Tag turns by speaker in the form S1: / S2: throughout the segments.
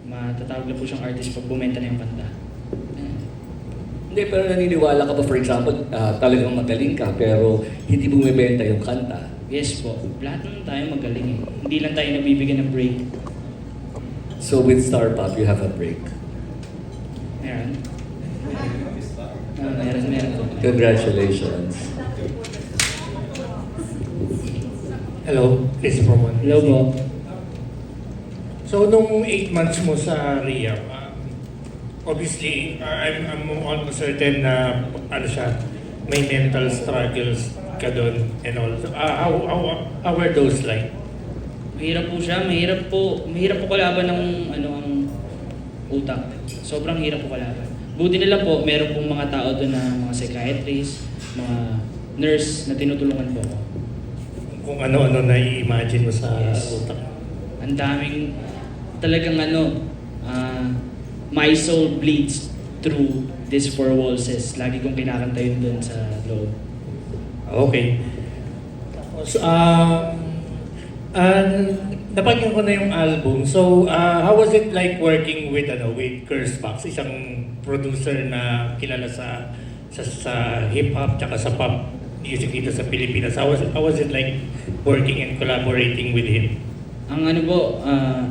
S1: matatawag na po siyang artist pag bumenta na yung kanta.
S2: Hindi, pero naniniwala ka ba, for example, talagang magaling ka, pero hindi bumibenta yung kanta?
S1: Yes po, lahat naman tayo magaling eh. Hindi lang tayo nabibigyan ng break.
S2: So with Star Pop, you have a break.
S1: Meron? Meron po.
S2: Congratulations.
S3: Hello, Chris Promon.
S1: Hello po.
S3: So, nung 8 months mo sa Riyadh, obviously, I'm almost certain na may mental struggles ka doon and all. So, how were those like?
S1: Mahirap po siya, mahirap po kalaban ng ang utak. Sobrang hirap po kalaban. Buti na lang po, meron pong mga tao doon na mga psychiatrist, mga nurse na tinutulungan po ako.
S3: Kung ano-ano na i-imagine mo sa
S1: Yes.
S3: utak.
S1: Ang daming talagang my soul bleeds through these four walls. Lagi kong kinakanta yun doon sa loob.
S3: Okay. So, napakinggan ko na yung album. So, how was it like working with Kurzbox, isang producer na kilala sa hip-hop tsaka sa pop music dito sa Pilipinas? How was it like working and collaborating with him?
S1: Ang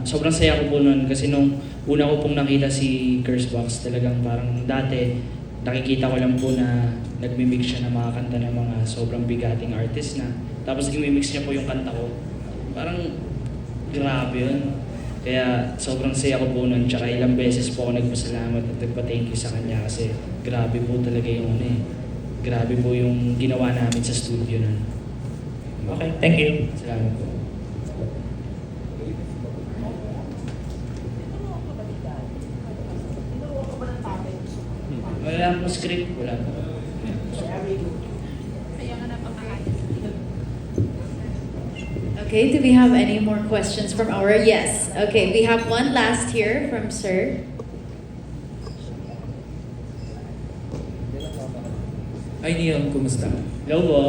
S1: sobrang saya ko po noon kasi nung una ko pong nakita si Kurzbox, talagang parang dati nakikita ko lang po na nagmimix siya ng mga kanta ng mga sobrang bigating artist na. Tapos imimix niya po yung kanta ko. Parang grabe yun. Kaya sobrang saya ko po noon. Tsaka ilang beses po ako nagpasalamat at nagpa-thank you sa kanya kasi grabe po talaga yung grabe po yung ginawa namin sa studio nun.
S3: Okay, thank you.
S1: Salamat po. Wala po script, wala po.
S4: Okay, do we have any more questions from our? Yes. Okay, we have one last here from Sir.
S5: Hi Neil, kumusta?
S1: Hello po.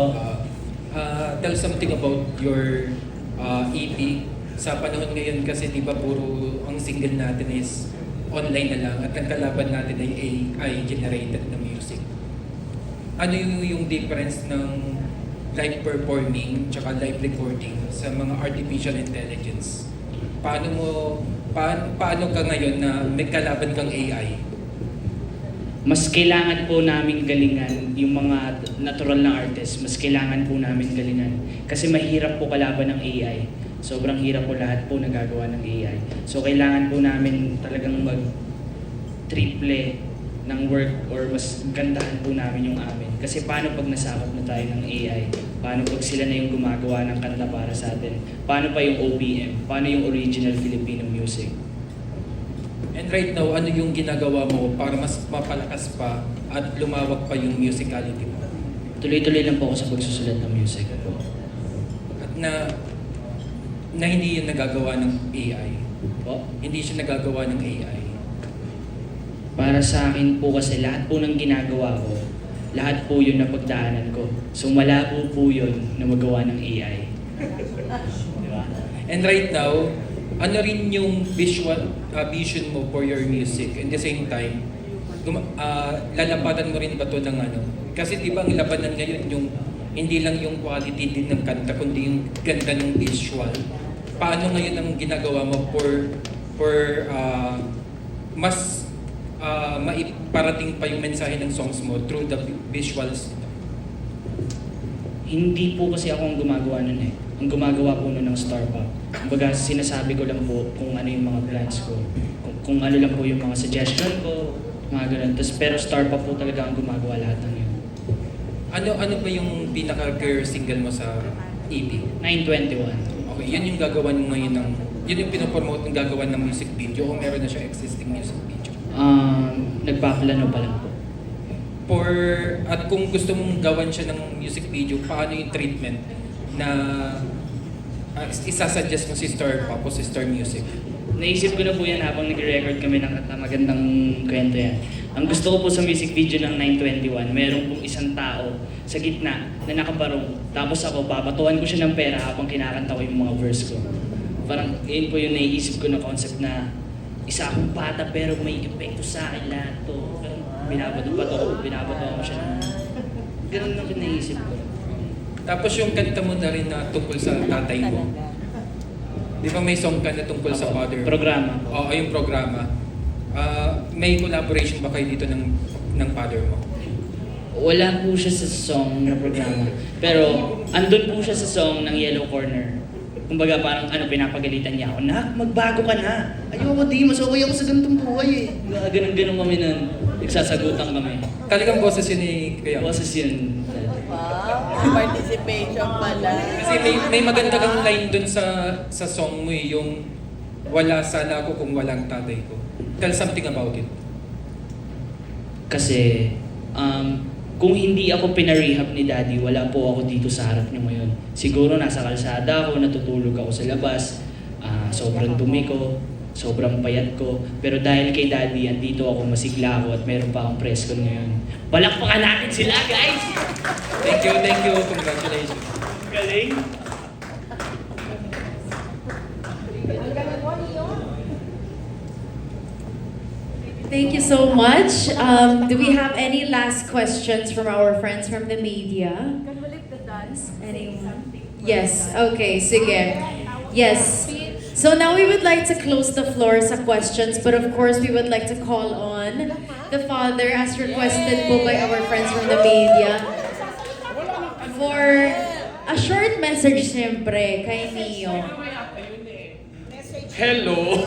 S5: Tell something about your EP. Sa panahon ngayon kasi di ba puro ang single natin is online na lang at ang kalaban natin ay AI generated na music. Ano yung difference ng live performing tsaka live recording sa mga artificial intelligence? Paano ka ngayon na may kalaban kang AI?
S1: Mas kailangan po namin galingan yung mga natural na artist. Mas kailangan po namin galingan. Kasi mahirap po kalaban ng AI. Sobrang hirap po lahat po nagagawa ng AI. So kailangan po namin talagang mag-triple ng work or mas gandahan po namin yung amin. Kasi paano pag nasakop na tayo ng AI? Paano pag sila na yung gumagawa ng kanta para sa atin? Paano pa yung OPM? Paano yung original Filipino music?
S5: And right now, ano yung ginagawa mo para mas mapalakas pa at lumawak pa yung musicality mo?
S1: Tuloy-tuloy lang po ako sa pagsusulat ng music.
S5: At na hindi yun nagagawa ng AI.
S1: Po?
S5: Hindi siya nagagawa ng AI.
S1: Para sa akin po kasi lahat po ng ginagawa ko, lahat po yun na pagdaanan ko. So malabo po yun na magawa ng AI. Di ba?
S5: And right now, ano rin yung vision mo for your music? And the same time, lalapadan mo rin ba to ng ano? Kasi di ba ang labanan ngayon yung hindi lang yung quality din ng kanta, kundi yung ganda ng visual. Paano ngayon ang ginagawa mo for mas maiparating pa yung mensahe ng songs mo through the visuals?
S1: Hindi po kasi ako ang gumagawa nun eh. Ang gumagawa po nun ng Star Pop. Kumbaga sinasabi ko lang po kung ano yung mga plans ko. Kung ano lang po yung mga suggestion ko, mga ganun. Pero Star Pop po talaga ang gumagawa lahat ng yun.
S5: Ano ba yung pinaka-career single mo sa EP?
S1: 921.
S5: Okay, yun yung gagawa mo ngayon ng, yun yung pinopromote ng gagawa ng music video o meron na siya existing music video?
S1: Nagpaplano pa lang po.
S5: At kung gusto mong gawan siya ng music video, paano yung treatment na isasuggest mo si Star Pop o si Star Music?
S1: Naisip ko na po yan habang nag-record kami ng magandang kwento yan. Ang gusto ko po sa music video ng 921, meron pong isang tao sa gitna na nakabarong. Tapos ako, babatuhan ko siya ng pera habang kinakanta ko yung mga verse ko. Parang yun po yung naiisip ko na concept na isa akong bata pero may epekto sa akin lahat to. Binabato ko siya. Ganun lang naisip ko.
S5: Tapos yung kanta mo na rin na tungkol sa tatay mo. Di ba may song ka na tungkol sa father?
S1: Programa.
S5: Oo, yung programa. May collaboration ba kayo dito ng father mo?
S1: Wala po siya sa song na programa. Pero andun po siya sa song ng Yellow Corner. Kumbaga parang pinapagalitan niya ako, Nak, magbago ka na. Ayoko di, mas okay ako sa ganitong buhay eh. Ganun-ganun kami nun. Nagsasagutan kami.
S5: Talagang boses yun ni Kuya.
S1: Boses yun.
S6: Wow, participation pala.
S5: Kasi may maganda kang line dun sa song mo eh, yung wala sana ako kung walang tatay ko. Tell something about it.
S1: Kasi, kung hindi ako pinarehab ni Daddy, wala po ako dito sa harap niyo ngayon. Siguro nasa kalsada ako, natutulog ako sa labas, sobrang dumi ko, sobrang payat ko. Pero dahil kay Daddy, andito ako, masigla ako at meron pa akong press con ngayon. Palakpakan natin sila, guys!
S5: Thank you. Congratulations.
S1: Galing!
S4: Thank you so much. Do we have any last questions from our friends from the media?
S7: Can we leave the dance?
S4: Anyone? Yes. Okay, sige. Yes. So now we would like to close the floor sa questions, but of course we would like to call on the father as requested po by our friends from the media for a short message siyempre kay Neo.
S8: Hello!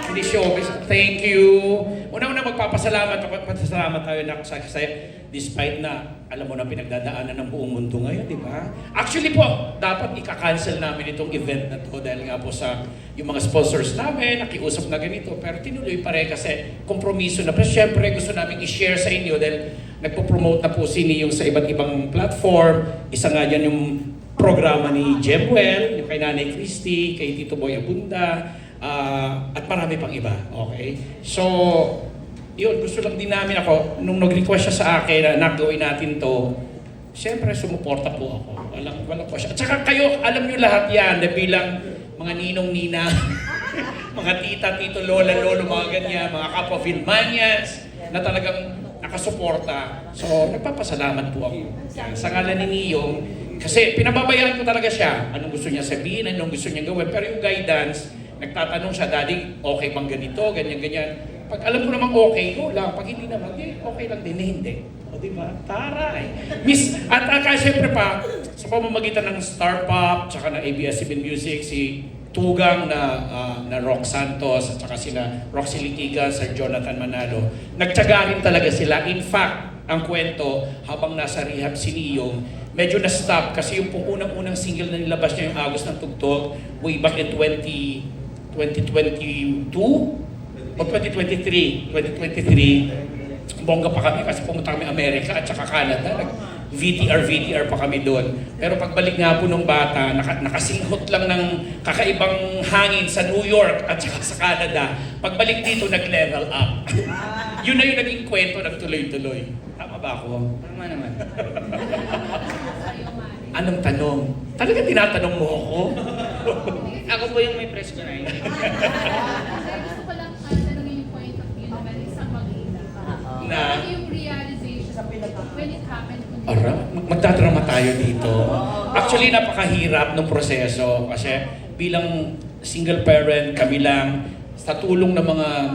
S8: Hindi showbiz. Thank you. Una-una magpapasalamat tayo na sa despite na alam mo na pinagdadaanan ng buong mundo ngayon, di ba? Actually po, dapat ika-cancel namin itong event na to dahil nga po sa yung mga sponsors namin, nakiusap na ganito, pero tinuloy pa rin kasi kompromiso na. Pero syempre gusto namin i-share sa inyo dahil nagpo-promote na po si Niyong sa iba't ibang platform. Isa nga dyan yung programa ni Jemwell, yung kay Nanay Christy, kay Tito Boy Abunda, at marami pang iba. Okay? So, yun, gusto lang din namin ako, nung nag-request siya sa akin na gawin natin to, siyempre sumuporta po ako. Walang po siya. At saka kayo, alam nyo lahat yan, na bilang mga ninong-nina, mga tita, tito, lola, lolo, mga ganyan, mga kapwa Filmanians, na talagang nakasuporta. So, nagpapasalamat po ako. Yan, sa ngalan ni Niyong, kasi pinababayaan ko talaga siya. Anong gusto niya sabihin, anong gusto niya gawin. Pero yung guidance, nagtatanong siya, Daddy, okay bang ganito, ganyan-ganyan. Pag alam ko namang okay, go lang. Pag hindi naman, okay lang din, hindi. O diba? Taray. Siyempre pa, sa pamamagitan ng Star Pop, tsaka ng ABS-CBN Music, si Tugang na Rock Santos, at saka sila Roxy Litigan, Sir Jonathan Manalo, nagtyaga rin talaga sila. In fact, ang kwento, habang nasa rehab si Niyong, medyo na-stop kasi yung unang-unang single na nilabas niya yung Agos ng Tugtog way back in 2022 o 2023. Bongga pa kami kasi pumunta kami Amerika at saka Canada. VTR pa kami doon. Pero pagbalik nga po nung bata, nakasinghot lang ng kakaibang hangin sa New York at saka sa Canada. Pagbalik dito, nag-level up. Yun na yung naging kwento, nagtuloy-tuloy. Tama ba ako?
S1: Tama naman.
S8: Anong tanong? Talaga tinatanong mo ako?
S1: Ako po yung may press ko na yun.
S7: Gusto ko lang tanongin yung point of view naman isang mag-ina.
S8: Na?
S7: Ano yung realization when it happened?
S8: Ara, magdadrama tayo dito. Actually, napakahirap ng proseso kasi bilang single parent, kami lang, sa tulong ng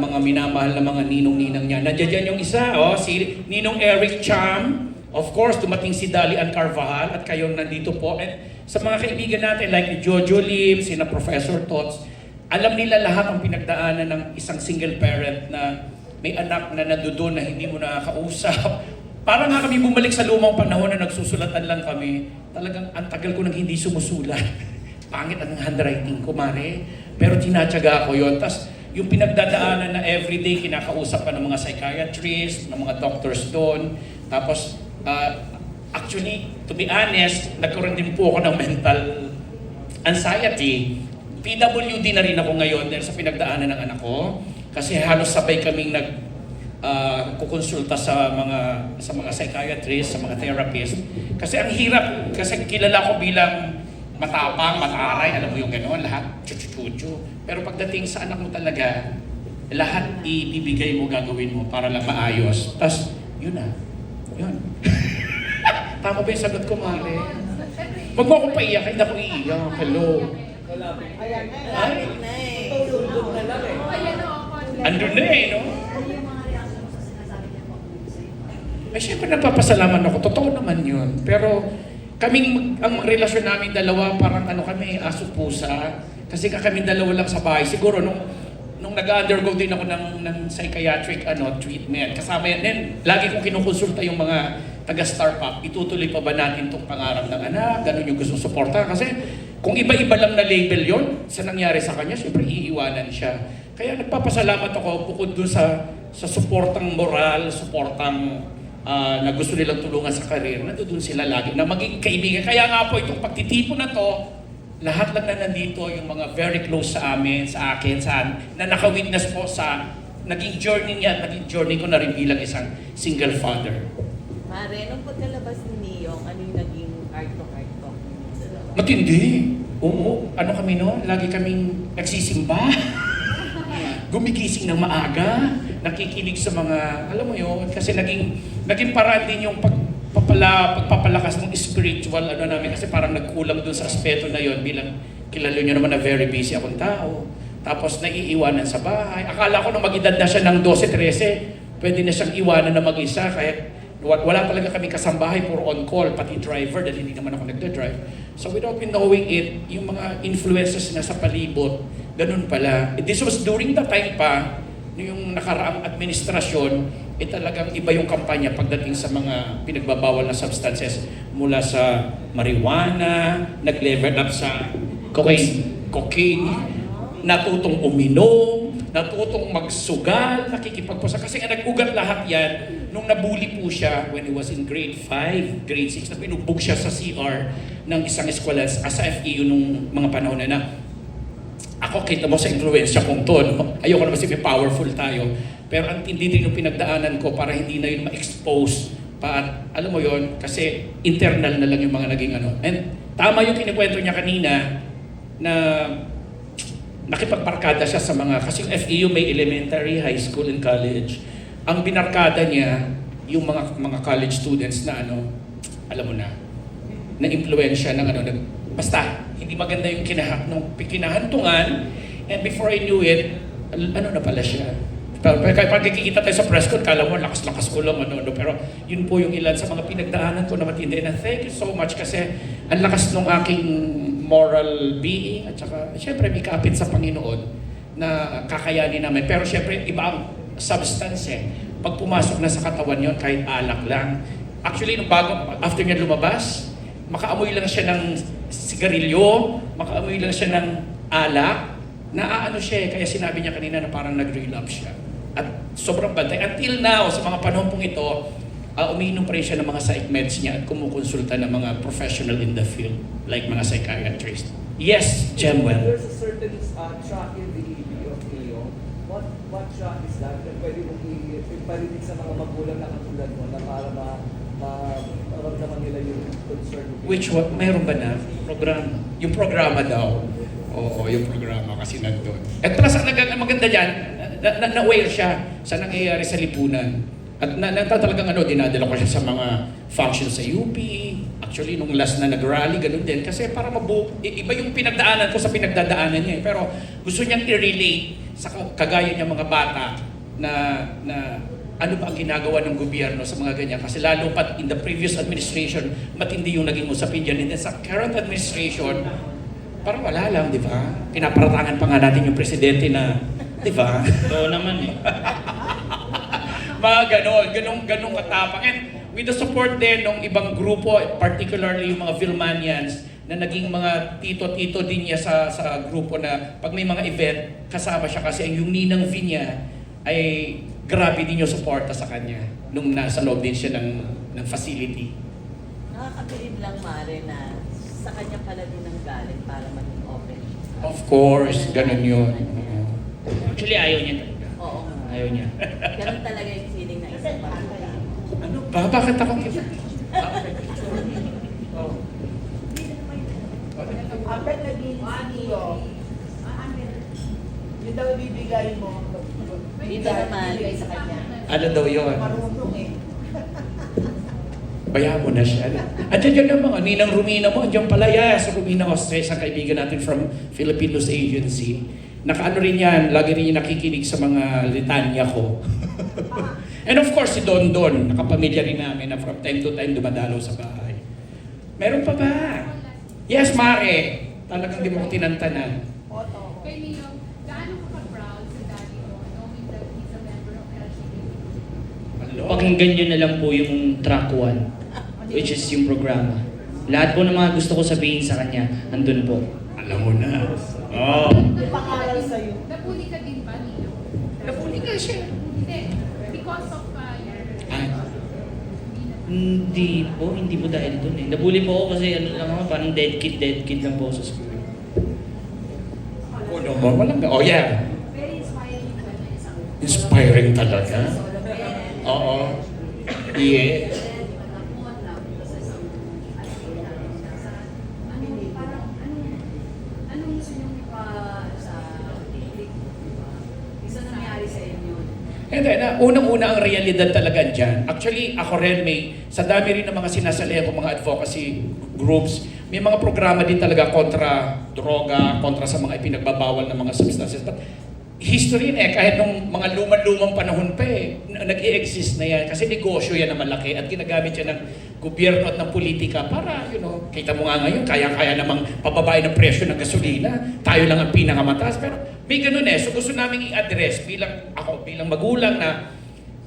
S8: mga minamahal na mga ninong-ninang niya. Nandiyan yung isa, si Ninong Eric Cham. Of course, dumating si Dali Ann Carvajal at kayong nandito po. And sa mga kaibigan natin like ni Jojo Lim, sina Professor Tots, alam nila lahat ang pinagdaanan ng isang single parent na may anak na nandoon na hindi mo nakakausap. Para nga kami bumalik sa lumang panahon na nagsusulatan lang kami. Talagang ang tagal ko nang hindi sumusulat. Pangit ang handwriting ko, Mare. Pero tinatyaga ko yon. Tas yung pinagdadaanan na everyday kinakausap ka ng mga psychiatrists, ng mga doctors doon. Tapos, actually, to be honest, nagkaroon din po ako ng mental anxiety. PWD na rin ako ngayon dahil sa pinagdaanan ng anak ko. Kasi halos sabay kaming kukonsulta sa mga psychiatrists, sa mga therapists. Kasi ang hirap, kasi kilala ko bilang matapang, mataray, alam mo yung gano'n, lahat chuchu-chuchu. Pero pagdating sa anak mo talaga, lahat ibibigay mo, gagawin mo para lang maayos. Tapos, yun na. Yun. Tama ba yung sagot ko, Mare? Huwag mo akong paiyak, hindi ako iiyak. Hello.
S6: Ayan na eh.
S7: Ayan o,
S8: Andun na eh, no? Ay, syempre napapasalamat ako. Totoo naman yun. Pero ang relasyon namin dalawa, parang ano kami, aso-pusa. Kasi kami dalawa lang sa bahay. Siguro nung nag-undergo din ako ng psychiatric treatment, kasama yan. Then, lagi kong kinukonsulta yung mga taga-Star Pop, itutuloy pa ba natin itong pangarap ng anak? Ganun yung gusto suporta. Kasi kung iba-iba lang na label yon sa nangyari sa kanya, syempre iiwanan siya. Kaya nagpapasalamat ako bukod dun sa suportang moral, suportang na gusto nilang tulungan sa karir, nandoon sila lagi na maging kaibigan. Kaya nga po itong pagtitipon na to, lahat lang na nandito, yung mga very close sa amin, sa akin, na nakawitness po sa naging journey niya at naging journey ko na rin bilang isang single father.
S6: Mare, nung pagkalabas ni Niyong, ano yung naging heart-to-heart talk niyo dalawa?
S8: Matindi. Oo. Ano kami noon? Lagi kaming nagsisimba. Gumigising ng maaga. Nakikinig sa mga, alam mo yun, kasi naging paraan din yung pagpapalakas ng spiritual namin kasi parang nagkulang dun sa aspeto na yon bilang kilala nyo naman na very busy akong tao. Tapos naiiwanan sa bahay. Akala ko nung mag-edad na siya ng 12-13, pwede na siyang iwanan na mag-isa kahit wala talaga kami kasambahay, puro on-call, pati driver dahil hindi naman ako nagda-drive. So without me knowing it, yung mga influences na sa palibot, ganun pala. This was during the time pa, yung nakaraang administrasyon, talagang iba yung kampanya pagdating sa mga pinagbabawal na substances mula sa marijuana, nag-level up sa cocaine, natutong uminom, natutong magsugal, nakikipagpusa. Kasi nga nag-ugat lahat yan nung nabully po siya when he was in grade 5, grade 6, na pinugbog siya sa CR ng isang eskwela sa FEU nung mga panahon na ako, kita mo sa influensya kong to, no? Ayoko naman sabihin powerful tayo. Pero ang tindi din yung pinagdaanan ko para hindi na yun ma-expose pa. At alam mo yun, kasi internal na lang yung mga naging ano. And tama yung kinikwento niya kanina na nakipagbarkada siya sa mga, kasi yung FEU may elementary, high school, and college. Ang binarkada niya, yung mga college students na alam mo na impluensya ng basta, hindi maganda yung kinahantungan, and before I knew it, na pala siya. Pag kikita tayo sa press con, kala mo, lakas-lakas ko lang, pero yun po yung ilan sa mga pinagdaanan ko na matindi. And thank you so much kasi ang lakas ng aking moral being, at saka, syempre, may kapit sa Panginoon na kakayanin namin. Pero syempre, iba ang substance Pag pumasok na sa katawan yon kahit alak lang. Actually, after niya lumabas, makaamoy lang siya ng sigarilyo, makaamoy lang siya ng alak, naaano siya kaya sinabi niya kanina na parang nag-relapse siya. At sobrang bantay. Until now, sa mga panahon pong ito, umiinom pa rin siya ng mga psych meds niya at kumukonsulta ng mga professional in the field, like mga psychiatrist. Yes, Gemwell.
S2: There's a certain track in the EB of Neo. What track is that? Na pwede mong iparinig sa mga magulang na katulad mo na para maramdaman nila yung concern mo.
S8: Which one? Mayroon ba na? Programa. Yung programa daw. Oo, yung programa kasi nandun. At plus, ang maganda dyan, na-aware siya sa nangyayari sa lipunan. At talagang dinadala ko siya sa mga functions sa UP. Actually, nung last na nag-rally, ganun din. Kasi para iba yung pinagdaanan ko sa pinagdadaanan niya. Pero gusto niyang i-relate sa kagaya niya mga bata na ano ba ang ginagawa ng gobyerno sa mga ganyan. Kasi lalo pat in the previous administration, matindi yung naging usapin dyan. And then sa current administration, parang wala lang, di ba? Pinaparatangan pa nga natin yung presidente na, di ba?
S1: Oo naman eh.
S8: Mga ganong katapang. And with the support din ng ibang grupo, particularly yung mga Vilmanians, na naging mga tito-tito din niya sa grupo na pag may mga event, kasama siya kasi yung ninang V niya ay grabe din yung suporta sa kanya nung nasa loob din siya ng facility.
S6: Nakakabilib lang, Mare, na sa kanya pala din ang galing para maging open.
S8: Of course, ganun yun.
S1: Actually, ayaw niya talaga.
S6: Oo.
S1: Ayaw niya.
S6: Ganun talaga yung feeling ng isang magulang.
S8: Ano ba? Bakit ako?
S9: Apet naging CEO. Yun daw ibibigay mo.
S6: Dito naman.
S9: Ibigay sa kanya.
S8: Ano daw yun?
S9: Marunong eh.
S8: Bayaan mo na siya. Andiyan dyan ang mga Ninang Rumina mo. Andiyan pala, yes. Rumina Ostres, ang kaibigan natin from Philippine News Agency. Nakaano rin yan, lagi rin yung nakikinig sa mga litanya ko. And of course, si Don Don, nakapamilya rin namin na from time to time dumadalaw sa bahay. Meron pa ba? Yes, Mare. Talagang di mo ko tinantanan.
S7: Kay Neo, gaano ka ka-proud sa daddy mo knowing that he's a member of LGBT?
S1: Pakinggan nyo na lang po yung track 1, which is yung programa. Lahat po ng mga gusto ko sabihin sa kanya, andun po.
S8: Alam mo na. Oh.
S9: Ipangaral sa'yo.
S7: Napuli ka din ba, Neo?
S8: Napuli ka siya.
S7: Hindi. Because of
S8: Ay,
S1: Hindi po dahil dun eh. Nabuli po ako kasi ano lang ako, parang dead kid lang po sa school.
S8: oh, no, walang oh yeah.
S7: very inspiring ba na isang
S8: Inspiring talaga. Oo. Yeah.
S6: Anong gusto niyong sa public? Isa nangyari sa inyo?
S8: And then, unang-una ang realidad talaga dyan. Actually, ako rin sa dami rin ng mga sinasalihan ko mga advocacy groups, may mga programa din talaga kontra droga, kontra sa mga ipinagbabawal ng mga substances. But history na kahit nung mga lumang panahon pa nag-i-exist na yan. Kasi negosyo yan na malaki at ginagamit yan ng gobyerno at ng politika para, kita mo nga ngayon, kaya namang pababain ng presyo ng gasolina. Tayo lang ang pinakamataas. Pero may ganun So gusto namin i-address bilang magulang na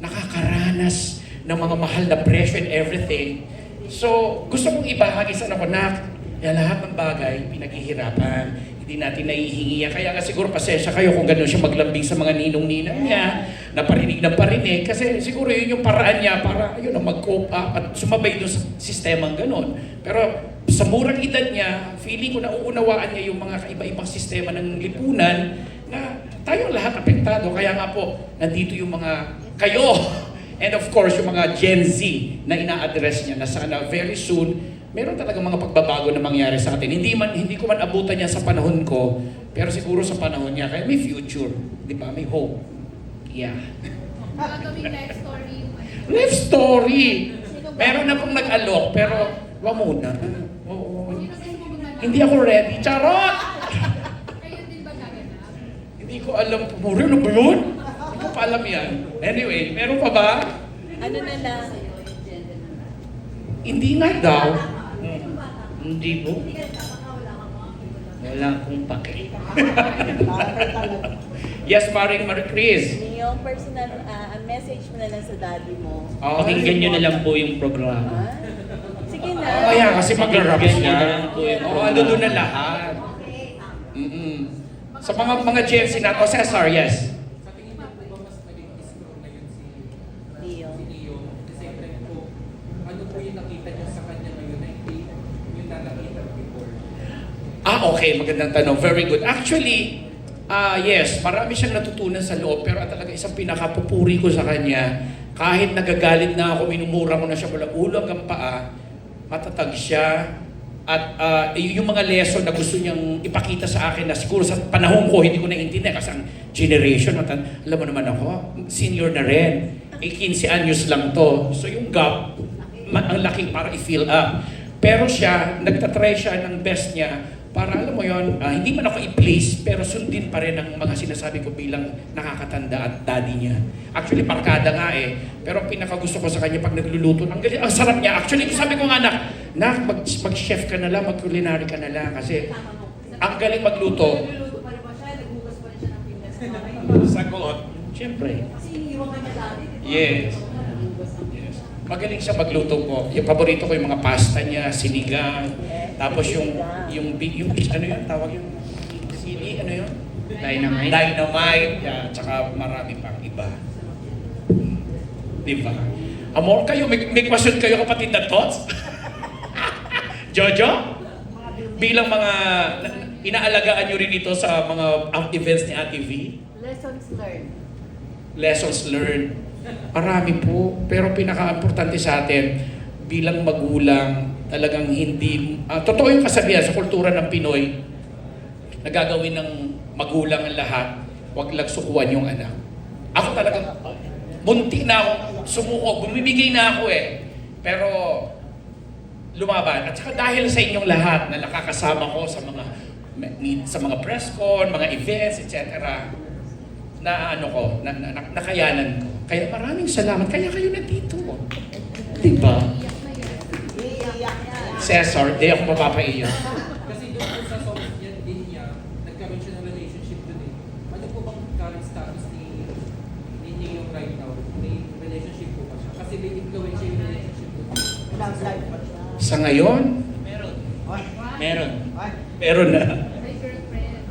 S8: nakakaranas ng mga mahal na presyo and everything. So gusto kong ibahagi sa anak ko na lahat ng bagay pinaghihirapan. Hindi natin naihingi yan. Kaya nga siguro pasensya kayo kung gano'n siya maglambing sa mga ninong-ninang niya, na parinig. Kasi siguro yun yung paraan niya para mag-cope up at sumabay doon sa sistemang gano'n. Pero sa murang edad niya, feeling ko nauunawaan niya yung mga iba-ibang sistema ng lipunan na tayong lahat apektado. Kaya nga po, nandito yung mga kayo. And of course, yung mga Gen Z na ina-address niya na sana very soon, meron talaga mga pagbabago na mangyari sa atin. Hindi ko man abutan niya sa panahon ko, pero siguro sa panahon niya, kaya may future. Di ba? May hope. Yeah.
S7: gagawing life story yung
S8: Life story! Meron na pong nag-alok, pero wag muna. Oo.
S7: Sino gusto mo gumanap?
S8: Hindi ako ready. Charot!
S7: Kayo din ba gaganap?
S8: Hindi ko alam. Pumuri, ano ba yun? Hindi ko pa alam yan. Anyway, meron pa ba?
S6: Ano na lang?
S8: Hindi nga daw.
S1: Hindi po. Wala akong pake.
S8: Yes, Maring Chris.
S6: Yung personal message mo na lang sa daddy mo.
S1: Pakinggan nyo na lang po yung programa.
S6: Ah? Sige na.
S8: Kaya kasi mag-rap
S1: Pakinggan nyo
S8: siya.
S1: na lang po yung
S8: Oo,
S1: programa.
S8: ano doon na lahat. Sa mga Gen Z na, Cesar, yes.
S5: Sa tingin niyo po ba mas naging explore na yun
S6: Leo.
S5: si Neo? Kasi po, ano po yung nakita niyo sa kanya ngayon na hindi yung nakakita before?
S8: Okay, magandang tanong. Very good. Actually, yes, marami siyang natutunan sa loob, pero talaga isang pinakapupuri ko sa kanya, kahit nagagalit na ako, minumura ko na siya mula ulo hanggang paa, matatag siya. At yung mga lesson na gusto niyang ipakita sa akin na siguro sa panahon ko, hindi ko naiintindihan kasi ang generation, alam mo naman ako, senior na rin. 15 anyos lang to. So yung gap, ang laki para i-fill up. Pero siya, nagtatry siya ng best niya para, alam mo yon, hindi man ako i-please, pero sundin pa rin ang mga sinasabi ko bilang nakakatanda at daddy niya. Actually, barkada nga pero pinakagusto ko sa kanya pag nagluluto, ang galing, ang sarap niya. Actually, sabi ko nga, nak, mag-chef ka na lang, mag-culinary ka na lang, kasi ang galing magluto.
S6: Nagluluto pa rin ba siya? Nagbukas pa rin siya ng pindas.
S8: Sagot.
S1: Siyempre.
S6: Kasi iniiwan ka niya dati.
S8: Yes. Magaling siya magluto po. Yung paborito ko yung mga pasta niya, sinigang, tapos yung ano yun, tawag yung sili, ano yun?
S1: Dynamite.
S8: Dynamite, yeah, tsaka marami pang iba. Diba? Amor kayo, may question kayo kapatid na tots? Jojo? Bilang mga inaalagaan nyo rin ito sa mga events ni Ate V?
S6: Lessons learned.
S8: Lessons learned. Marami po, pero pinaka-importante sa atin bilang magulang, talagang hindi, totoo yung kasabihan sa kultura ng Pinoy, nagagawin ng magulang ang lahat, wag lang sukuan yung anak. Ako talagang, munti na ako, sumuko, bumibigay na ako eh. Pero, lumaban. At saka dahil sa inyong lahat na nakakasama ko sa mga press con, mga events, etc. Na nakayanan ko. Kaya maraming salamat. Kaya kayo nandito. Diba?
S9: Iiyak na.
S8: Cesar, di ako mapapaiyak.
S5: Kasi doon po sa songs din niya, nagkaroon siya ng relationship doon eh. Ano po bang current status ninyo yung right now? May relationship po ba siya? Kasi may influence yung relationship doon.
S9: Love life pa siya.
S8: Sa ngayon,
S9: Ay,
S1: Meron.
S9: ay.
S8: meron na.
S7: May girlfriend.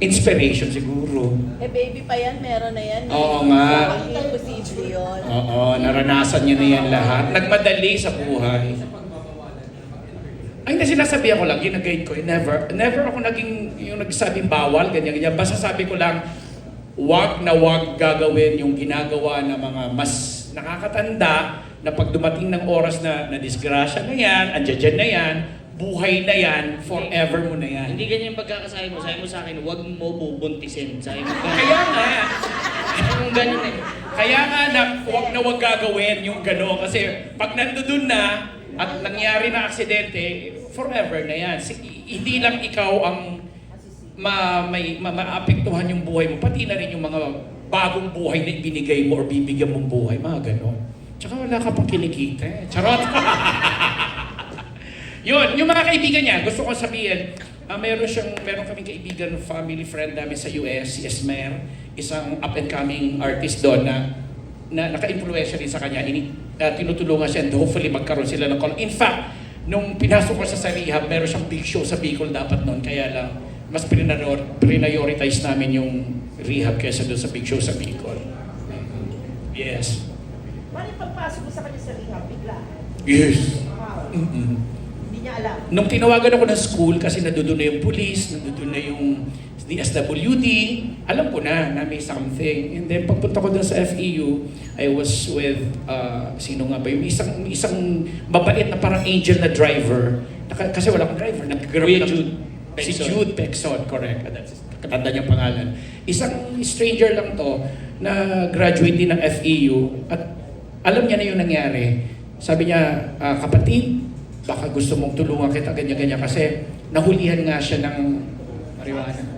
S8: Inspiration siguro.
S6: Eh, baby pa yan, meron na yan.
S8: Oo nga.
S6: Hindi imposible yun.
S8: Oo, naranasan niya na yan lahat. Nagmadali sa buhay. Ay, na sinasabihan ko lang, ginaguide ko, never ako naging, yung nagsabing bawal, ganyan. Basta sabi ko lang, wag na wag gagawin yung ginagawa ng mga mas nakakatanda na pag dumating ng oras na disgrasya na yan, andyan na yan, buhay na yan, forever mo na yan.
S1: Hindi ganyan yung pagkakasabi mo. Sabi mo sa akin, huwag mo bubuntisin. Sabi mo,
S8: Kaya nga,
S1: yung ganun eh.
S8: kaya nga wag na wag gagawin yung gano'n. Kasi pag nandoon na at nangyari na aksidente, forever na yan. Hindi lang ikaw ang maapektuhan yung buhay mo, pati na rin yung mga bagong buhay na ibinigay mo or bibigyan mong buhay, mga gano'n. Tsaka wala ka pang kinikita eh. Charot! Yun, yung mga kaibigan niya, gusto ko sabihin, meron kaming kaibigan, family friend namin sa US, si Esmer, isang up-and-coming artist doon na naka-influensya rin sa kanya. Tinutulungan siya and hopefully magkaroon sila ng call. In fact, nung pinasok ko sa rehab, meron siyang big show sa Bicol dapat noon, kaya lang, mas prioritize namin yung rehab kaysa doon sa big show sa Bicol. Yes.
S9: Paano yung pagpasok mo sa kanya sa rehab? Bigla.
S8: Yes.
S9: Wow. Hindi niya alam.
S8: Nung tinawagan ako ng school, kasi nandoon na yung police, nandoon na yung DSWD, alam ko na may something. And then pagpunta ko doon sa FEU, I was with, sino nga ba, yung isang mabait na parang angel na driver. Kasi wala akong driver.
S1: Kuya Jude
S8: Si
S1: Pexon.
S8: Jude Pexon, correct. Katanda niyang pangalan. Isang stranger lang to na graduate din ng FEU at alam niya na yung nangyari. Sabi niya, kapatid, baka gusto mong tulungan kita, ganyan-ganyan. Kasi nahulihan nga siya ng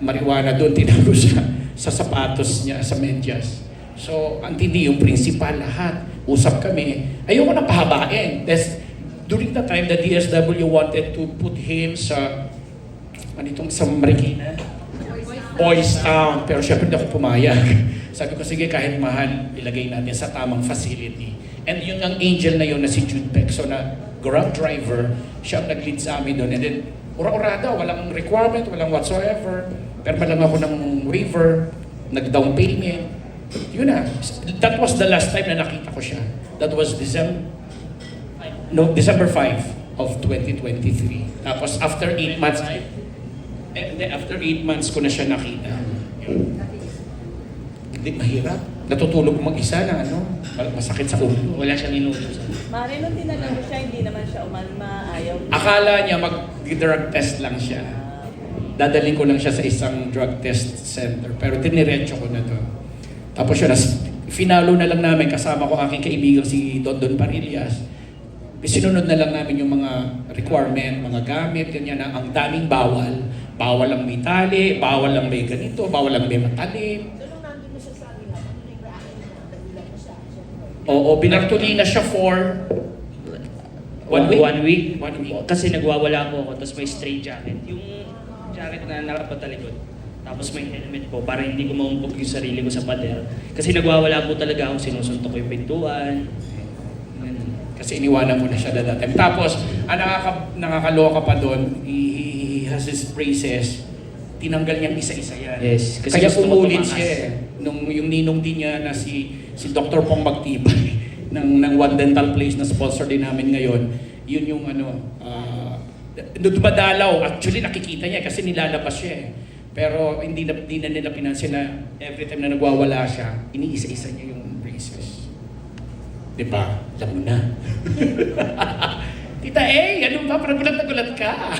S8: marijuana doon. Tinago siya sa sapatos niya, sa medyas. So, antindi yung principal, lahat. Usap kami. Ayoko na pahabain. During the time, the DSW wanted to put him sa Marikina? Boys Town. Pero syempre hindi ako pumayag. Sabi ko, sige, kahit mahal, ilagay natin sa tamang facility. And yun ang angel na yun na si Jude Pexon na Grab driver, siya ang nag-lead sa amin doon. And then, ura-urada, walang requirement, walang whatsoever. Pero lang ako ng waiver, nag-down payment. Yun na. That was the last time na nakita ko siya. That was December 5 of 2023. Tapos after 8 months, after 8 months ko na siya nakita. Hindi, mahirap. Natutulog mag-isa na masakit sa ulo.
S1: Wala siyang inuutosan.
S6: Mare, nung tinanong mo siya, hindi naman siya ayaw.
S8: Akala niya mag-drug test lang siya. Dadaling ko lang siya sa isang drug test center. Pero diniretso ko na doon. Tapos siya, finalo na lang namin kasama ko aking kaibigan si Don Parillas. Sinunod na lang namin yung mga requirement, mga gamit, ganyan na ang daming bawal. Bawal lang may tali, bawal lang may ganito, bawal lang may matalim.
S9: So, nung nandun na siya sa rehab, ano na yung reaction niya? Nagulat na siya.
S8: Oo, binartulina siya for 1 week.
S1: 1 week.
S8: 1 week.
S1: Kasi nagwawala po ako, tapos may straight jacket. Yung jacket na nakapatalikod. Tapos may helmet po para hindi ko maumpog yung sarili ko sa pader. Kasi nagwawala po talaga ako, sinusuntok ko yung pintuan. Ganun.
S8: Kasi iniwanan mo na siya that time. Tapos, ang nakakaloka pa doon, he has his braces, tinanggal niyang isa-isa yan.
S1: Yes, kasi
S8: Kaya
S1: gusto mo
S8: pumulit
S1: tumakas.
S8: siya eh. Nung yung ninong din niya na si Dr. Pong Magtibay ng One Dental Place na sponsor din namin ngayon, yun yung dumadalaw. Actually nakikita niya kasi nilalabas siya eh. Pero hindi na nila pinansin na every time na nagwawala siya, iniisa-isa niya yung braces. Diba? Alam mo na. Tita A, ano ba? Parang gulat na gulat ka.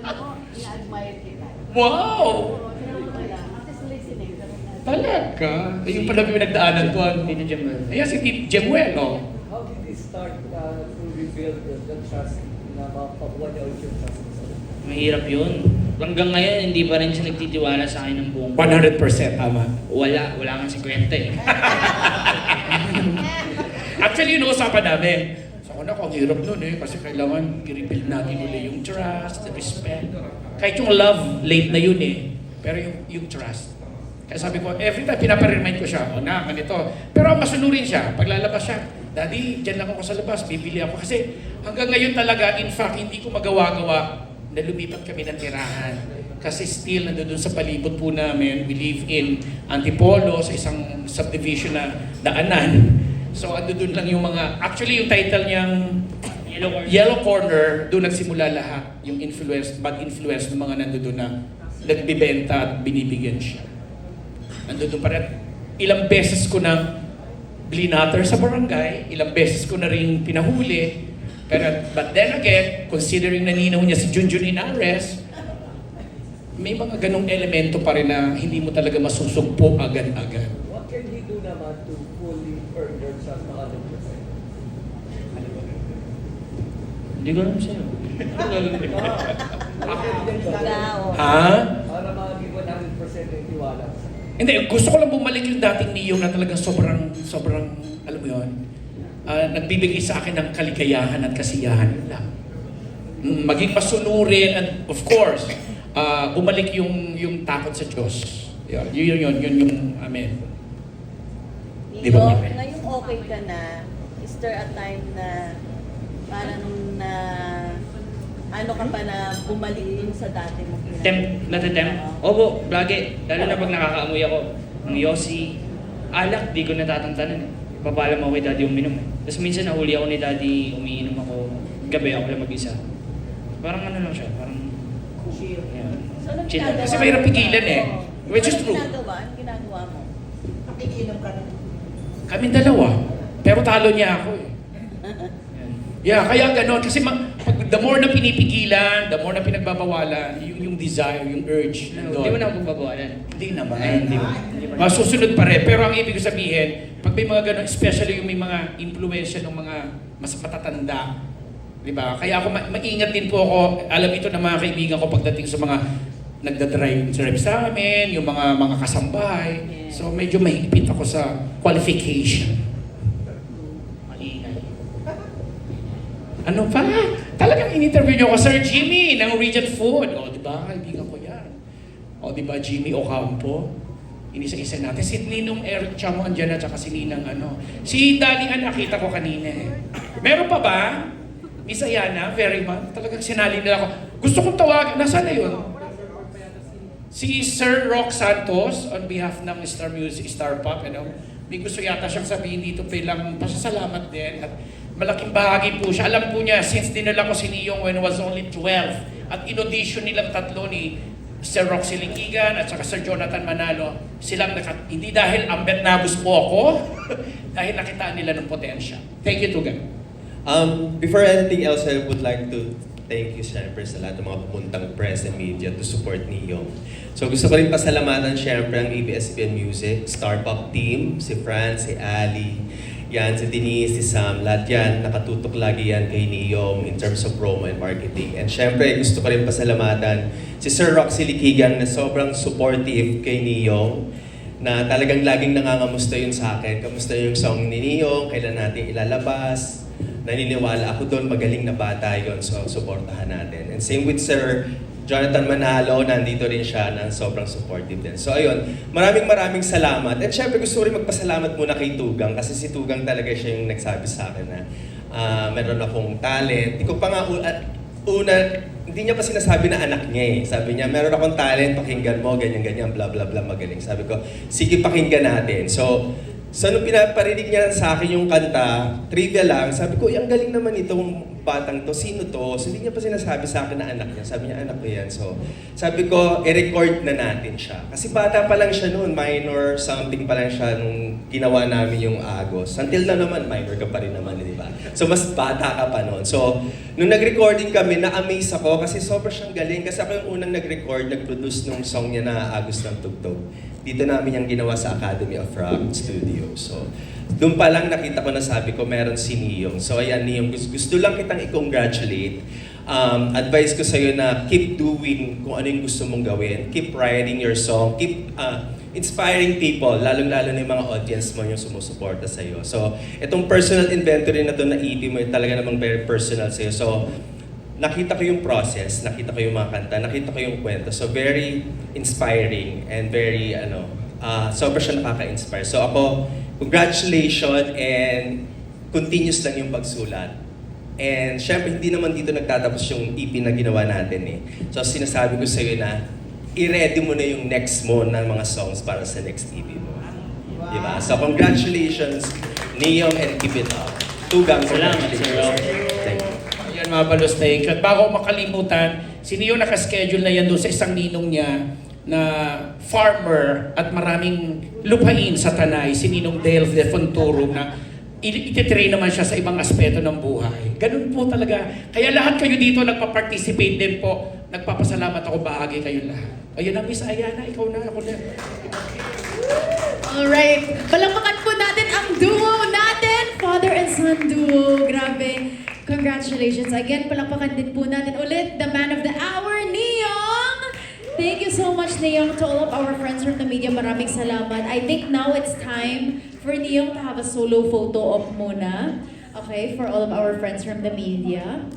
S6: Alam mo, ina-admire kita.
S8: Wow!
S6: Pero wala, just listening.
S8: Talaga? Yung pala yung nagdaanan ko.
S1: Tito Jamal.
S8: Ayan si Tito Jemuel, no?
S2: How did they start to rebuild the trust na mapakuha niya ulit yung trust sa
S1: Mahirap yun. Hanggang ngayon, hindi pa rin siya nagtitiwala sa akin ng buong
S8: 100% tama.
S1: Wala nga si kwenta eh.
S8: Actually, yun usapan namin. So, ako ang hirap nun eh. Kasi kailangan i-rebuild natin ulit yung trust, the respect. Kahit yung love, late na yun eh. Pero yung trust. Kaya sabi ko, every time pinaparemind ko siya, na, ganito. Pero masunurin siya. Paglalabas siya, Daddy, dyan lang ako sa labas, bibili ako. Kasi hanggang ngayon talaga, in fact, hindi ko magawa-gawa na lumipat kami ng tirahan. Kasi still, nandun sa palibot po namin, we live in Antipolo, sa isang subdivision na daanan. So, andun lang yung mga, actually yung title niyang Yellow Corner, doon nagsimula lahat. Yung influence, bad influence ng mga nandun na nagbibenta at binibigyan siya. Nandun pa rin. Ilang beses ko na blinatter sa barangay, ilang beses ko na rin pinahuli. But then again, considering naninaw niya si Junjun Inares, may mga ganong elemento pa rin na hindi mo talaga masusugpo agad-agad.
S2: What can he do naman to fully earn their trust na 100%?
S1: Hindi ko alam sa'yo.
S6: Ikaw.
S8: Ha?
S2: Para maging 100% yung tiwala.
S8: Hindi, gusto ko lang bumalik yung dating Niyong na talagang sobrang, alam mo yun, nagbibigay sa akin ng kaligayahan at kasiyahan. Yun lang. Maging masunurin and of course, bumalik yung takot sa Diyos. Yun yung amen. Di
S6: Iyo,
S8: ba?
S6: ngayong okay ka na, is there a time na parang na ano ka pa na bumalik dun sa dati mo
S1: Natitem? Opo, lagi. Lalo na pag nakakaamoy ako ng Yossi. Alak, di ko natatantanan eh. Papalam ako kay Daddy uminom eh. Tapos minsan nahuli ako ni Daddy, umiinom ako. Gabi ako lang mag-isa. Parang ano lang siya, parang... Yeah.
S6: So, anong
S1: Chill.
S6: ginagawa
S8: Kasi mahirap
S6: mo?
S8: pigilan eh.
S6: Oo.
S8: Which is
S6: Anong
S8: true.
S6: Anong ginagawa mo?
S9: Nakikinom ka na.
S8: Kaming dalawa. Pero talo niya ako eh.
S1: Yan.
S8: Yeah, kaya gano'n. Kasi the more na pinipigilan, the more na pinagbabawalan, yung desire, yung urge.
S1: Hindi mo na ako pagbabawalan.
S8: Hindi naman.
S1: Ay, hindi mo.
S8: Masusunod pa rin. Pero ang ibig ko sabihin, pag may mga gano'n, especially yung may mga influensya ng mga mas matatanda, di ba? Kaya ako maingat din po ako. Alam ito ng mga kaibigan ko pagdating sa mga nagdadrive sa amin, yung mga kasambahay. So medyo mahigpit ako sa qualification.
S1: Maingay.
S8: Ano pa? Talagang in-interview niyo ako, Sir Jimmy, ng Regent Food. O, di ba? Kaibigan ko yan. O, di ba, Jimmy Ocampo? Inisa-isa natin. Si Ninong Eric Chamo andyan at saka si Ninang ano. Si Danny Ann, nakita ko kanina eh. Meron pa ba? Miss Ayana, very much. Talagang sinali nila ako. Gusto kong tawagan. Nasaan na yun? Si Sir Rock Santos, on behalf ng Star Music, Star Pop, may gusto yata siyang sabihin dito, bilang pasasalamat din. At malaking bahagi po siya. Alam po niya, since dinala ko si Niyong when was only 12, at in-audition nilang tatlo ni Sir Roxy Likigan at saka Sir Jonathan Manalo, hindi dahil ambet nabus po ako, dahil nakitaan nila ng potensya. Thank you, Tugan.
S10: Before anything else, I would like to thank you siyempre sa lahat ng mga pumuntang press and media to support Niyong. So gusto ko rin pasalamatan siyempre ang ABS-CBN Music, Star Pop Team, si Franz, si Ali, yan, si Denise, si Sam, lahat yan, nakatutok lagi yan kay Niyong in terms of promo and marketing. And syempre, gusto ko rin pasalamatan si Sir Roxy Likigan na sobrang supportive kay Niyong, na talagang laging nangangamusta yun sa akin. Kamusta yung song ni Niyong, kailan natin ilalabas. Naniniwala ako doon, magaling na bata yun, so supportahan natin. And same with Sir Jonathan Manalo, nandito rin siya na sobrang supportive din. So ayun, maraming salamat. At syempre gusto ko rin magpasalamat muna kay Tugang kasi si Tugang talaga siya yung nagsabi sa akin na meron akong talent. Hindi ko pa nga hindi niya pa sinasabi na anak niya eh. Sabi niya, meron akong talent, pakinggan mo, ganyan, bla bla bla, magaling. Sabi ko, sige pakinggan natin. So nung pinaparinig niya sa akin yung kanta, trivia lang, sabi ko, ang galing naman itong batang to, sino to? So hindi niya pa sinasabi sa akin na anak niya. Sabi niya, anak ko yan. So sabi ko, i-record na natin siya. Kasi bata pa lang siya noon, minor something pa lang siya nung ginawa namin yung Agos. Until na naman, minor ka pa rin naman, di ba? So mas bata ka pa noon. So nung nag-recording kami, na-amaze ako kasi sobrang siyang galing. Kasi ako yung unang nag-record, nag-produce nung song niya na Agos ng Tugtog. Dito namin yung ginawa sa Academy of Rock Studio. So doon pa lang nakita ko na sabi ko meron si Niyong. So ayan Niyong, gusto lang kitang i-congratulate. Advice ko sa'yo na keep doing kung ano yung gusto mong gawin. Keep writing your song. Keep inspiring people, lalong-lalo na yung mga audience mo yung sumusuporta sa'yo. So itong personal inventory na to na EP mo, talaga namang very personal sa'yo. So nakita ko yung process, nakita ko yung mga kanta, nakita ko yung kwento. So very inspiring and very sobrang siya nakaka-inspire. So ako, congratulations and continuous lang yung pagsulat. And syempre, hindi naman dito nagtatapos yung EP na ginawa natin eh. So sinasabi ko sa'yo na, i-ready mo na yung next mo ng mga songs para sa next EP mo.
S2: Wow.
S10: Diba? So congratulations, Niyong, and keep it up. Tugang,
S1: Salamat, Sir Rob.
S10: Thank you.
S8: Ayan mga balos, thank you. At bago ko makalimutan, si Neo nakaschedule na yan doon sa isang ninong niya na farmer at maraming lupain sa Tanay, si Ninong Dale de Fonturo na ititrain naman siya sa ibang aspeto ng buhay. Ganun po talaga. Kaya lahat kayo dito nagpa-participate din po. Nagpapasalamat ako, bahagi kayo lahat. Ayun na, Miss Ayana, ikaw na, ako na.
S4: Alright, palakpakan po natin ang duo natin, father and son duo. Grabe. Congratulations. Again, palakpakan din po natin ulit the man of the hour, Niyong! Thank you so much, Niyong, to all of our friends from the media. Maraming salamat. I think now it's time for Niyong to have a solo photo op muna. Okay, for all of our friends from the media.